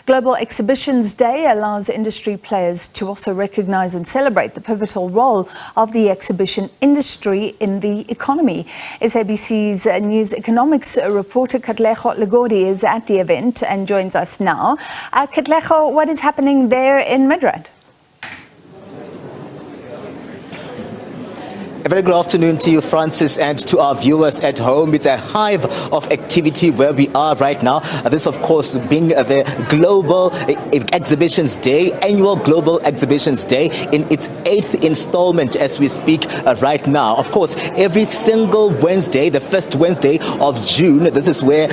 Global Exhibitions Day allows industry players to also recognize and celebrate the pivotal role of the exhibition industry in the economy. SABC's news economics reporter Katlego Legodi is at the event and joins us now. Katlego, what is happening there in Midrand? A very good afternoon to you, Francis, and to our viewers at home. It's a hive of activity where we are right now. This, of course, being the Global Exhibitions Day, annual Global Exhibitions Day, in its 8th installment as we speak right now. Of course, every single Wednesday, the first Wednesday of June, this is where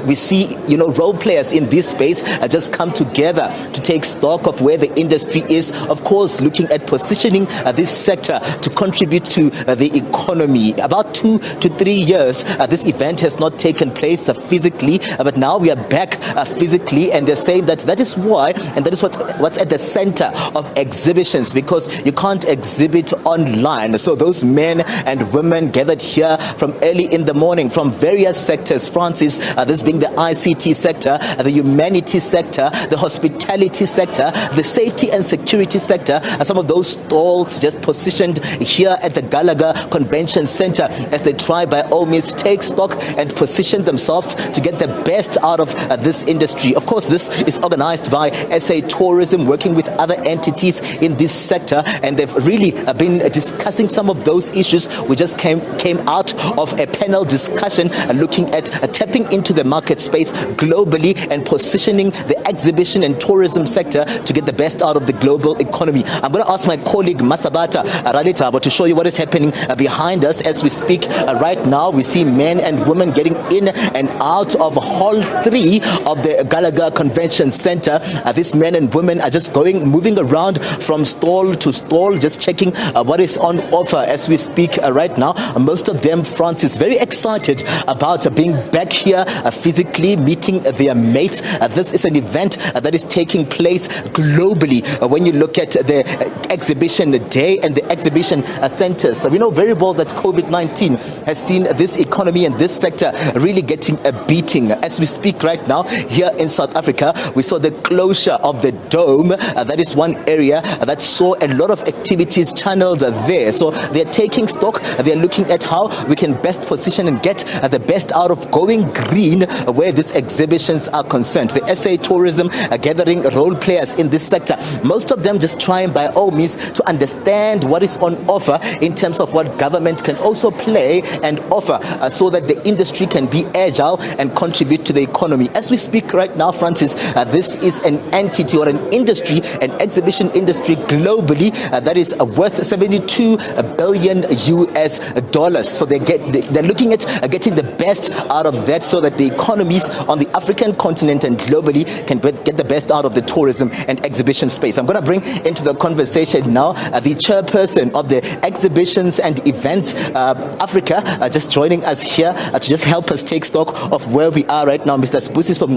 we see, role players in this space just come together to take stock of where the industry is. Of course, looking at positioning this sector to contribute to the economy. About 2 to 3 years, this event has not taken place physically, but now we are back physically, and they're saying that is why, and that is what's at the center of exhibitions, because you can't exhibit online. So those men and women gathered here from early in the morning from various sectors, Francis, this being the ICT sector, the humanities sector, the hospitality sector, the safety and security sector, some of those stalls just positioned here at the Katlego Convention Center as they try by all means to take stock and position themselves to get the best out of this industry. Of course, this is organized by SA Tourism, working with other entities in this sector, and they've really been discussing some of those issues. We just came out of a panel discussion looking at tapping into the market space globally and positioning the exhibition and tourism sector to get the best out of the global economy. I'm going to ask my colleague Masabata Ralitabo to show you what is happening behind us as we speak right now. We see men and women getting in and out of Hall 3 of the Katlego Convention Center. These men and women are just moving around from stall to stall, just checking what is on offer as we speak right now. Most of them, Francis, very excited about being back here physically, meeting their mates. This is an event that is taking place globally. When you look at the exhibition day and the exhibition centers, we know very well that COVID-19 has seen this economy and this sector really getting a beating. As we speak right now, here in South Africa, we saw the closure of the dome. That is one area that saw a lot of activities channeled there. So they're taking stock, they're looking at how we can best position and get the best out of going green where these exhibitions are concerned. The SA Tourism are gathering role players in this sector. Most of them just trying by all means to understand what is on offer in terms of what government can also play and offer so that the industry can be agile and contribute to the economy. As we speak right now, Francis, this is an entity or an industry, an exhibition industry globally that is worth 72 billion US dollars. So they're looking at getting the best out of that so that the economies on the African continent and globally can get the best out of the tourism and exhibition space. I'm going to bring into the conversation now the chairperson of the Exhibitions and Events Africa, just joining us here to just help us take stock of where we are right now, Mr. Sibusiso,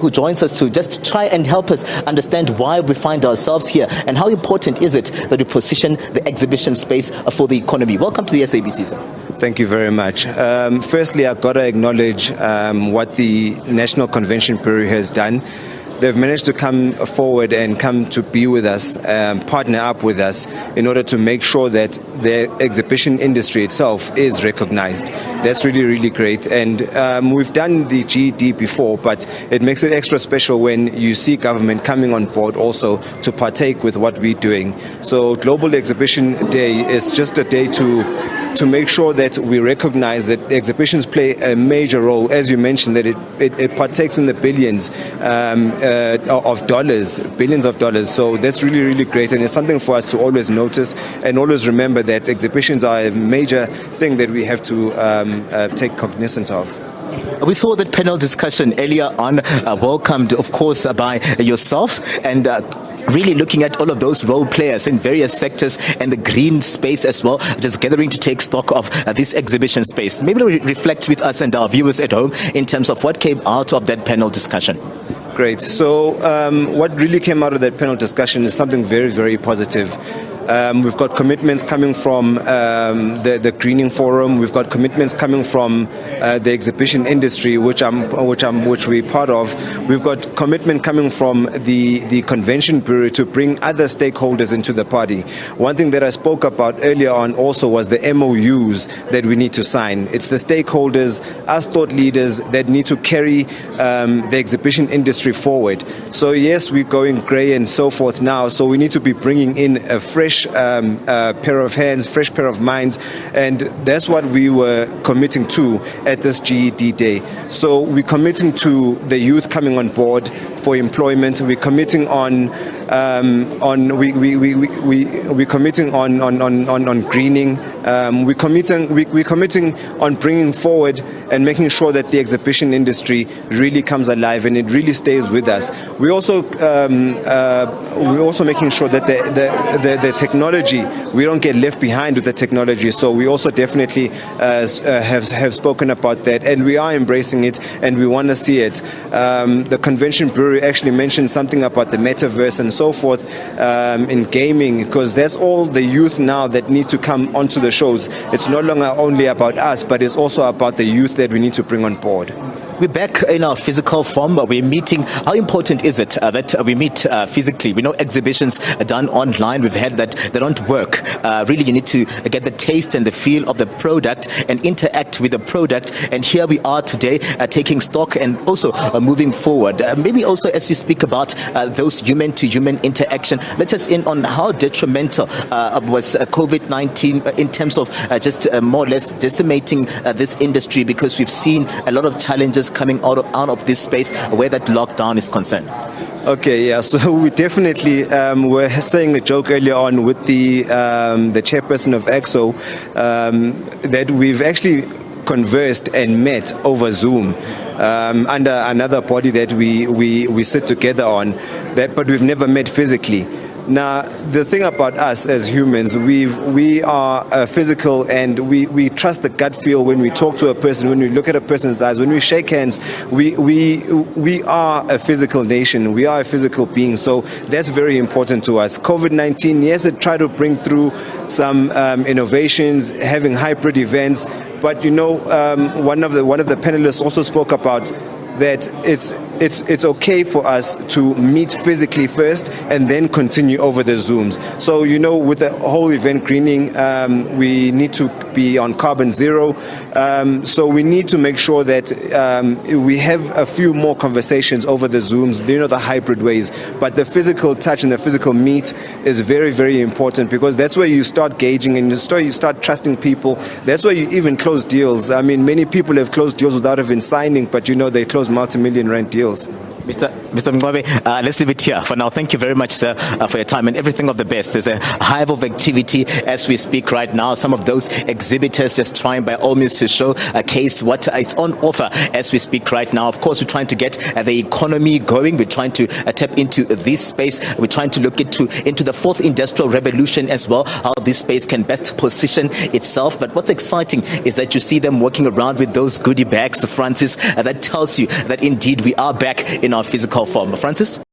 who joins us to just try and help us understand why we find ourselves here and how important is it that we position the exhibition space for the economy. Welcome to the SABC, sir. Thank you very much. Firstly, I've got to acknowledge what the National Convention Bureau has done. They've managed to come forward and come to be with us, partner up with us in order to make sure that the exhibition industry itself is recognized. That's really, really great. And we've done the GED before, but it makes it extra special when you see government coming on board also to partake with what we're doing. So Global Exhibition Day is just a day to make sure that we recognize that the exhibitions play a major role, as you mentioned, that it partakes in the billions of dollars. So that's really, really great, and it's something for us to always notice and always remember that exhibitions are a major thing that we have to take cognizance of. We saw that panel discussion earlier on, welcomed, of course, by yourself, and really looking at all of those role players in various sectors and the green space as well, just gathering to take stock of this exhibition space. Maybe reflect with us and our viewers at home in terms of what came out of that panel discussion. Great. So what really came out of that panel discussion is something very, very positive. We've got commitments coming from the Greening Forum. We've got commitments coming from the exhibition industry, which we're part of. We've got commitment coming from the Convention Bureau to bring other stakeholders into the party. One thing that I spoke about earlier on also was the MOUs that we need to sign. It's the stakeholders, us thought leaders that need to carry the exhibition industry forward. So yes, we're going grey and so forth now, so we need to be bringing in a fresh pair of hands, fresh pair of minds, and that's what we were committing to at this GED Day. So we're committing to the youth coming on board for employment. We're committing on greening. We're committing on bringing forward and making sure that the exhibition industry really comes alive and it really stays with us. We're also making sure that the technology, we don't get left behind with the technology. So we also definitely have spoken about that, and we are embracing it, and we want to see it. The Convention Bureau actually mentioned something about the metaverse and so forth in gaming, because that's all the youth now that need to come onto the shows. It's no longer only about us, but it's also about the youth that we need to bring on board. We're back in our physical form. We're meeting. How important is it that we meet physically? We know exhibitions are done online. We've heard that they don't work. Really, you need to get the taste and the feel of the product and interact with the product. And here we are today taking stock and also moving forward. Maybe also as you speak about those human-to-human interaction, let us in on how detrimental was COVID-19 in terms of just more or less decimating this industry, because we've seen a lot of challenges coming out of this space where that lockdown is concerned. Okay, yeah. So we definitely were saying a joke earlier on with the chairperson of EXO that we've actually conversed and met over Zoom under another body that we sit together on, but we've never met physically. Now, the thing about us as humans, we are physical, and we trust the gut feel when we talk to a person, when we look at a person's eyes, when we shake hands. We are a physical nation. We are a physical being. So that's very important to us. COVID-19, yes, it tried to bring through some innovations, having hybrid events. But one of the panelists also spoke about that it's okay for us to meet physically first and then continue over the Zooms. So, with the whole event greening, we need to be on carbon zero. So we need to make sure that we have a few more conversations over the Zooms, the hybrid ways. But the physical touch and the physical meet is very, very important, because that's where you start gauging and you start trusting people. That's where you even close deals. I mean, many people have closed deals without even signing, but they close multi-million rand deals. Mr. Mncwabe, let's leave it here for now. Thank you very much, sir, for your time and everything of the best. There's a hive of activity as we speak right now. Some of those exhibitors just trying by all means to show a case what is on offer as we speak right now. Of course, we're trying to get the economy going. We're trying to tap into this space. We're trying to look into the fourth industrial revolution as well, how this space can best position itself. But what's exciting is that you see them walking around with those goodie bags, Francis, that tells you that indeed we are back in our physical form. Francis?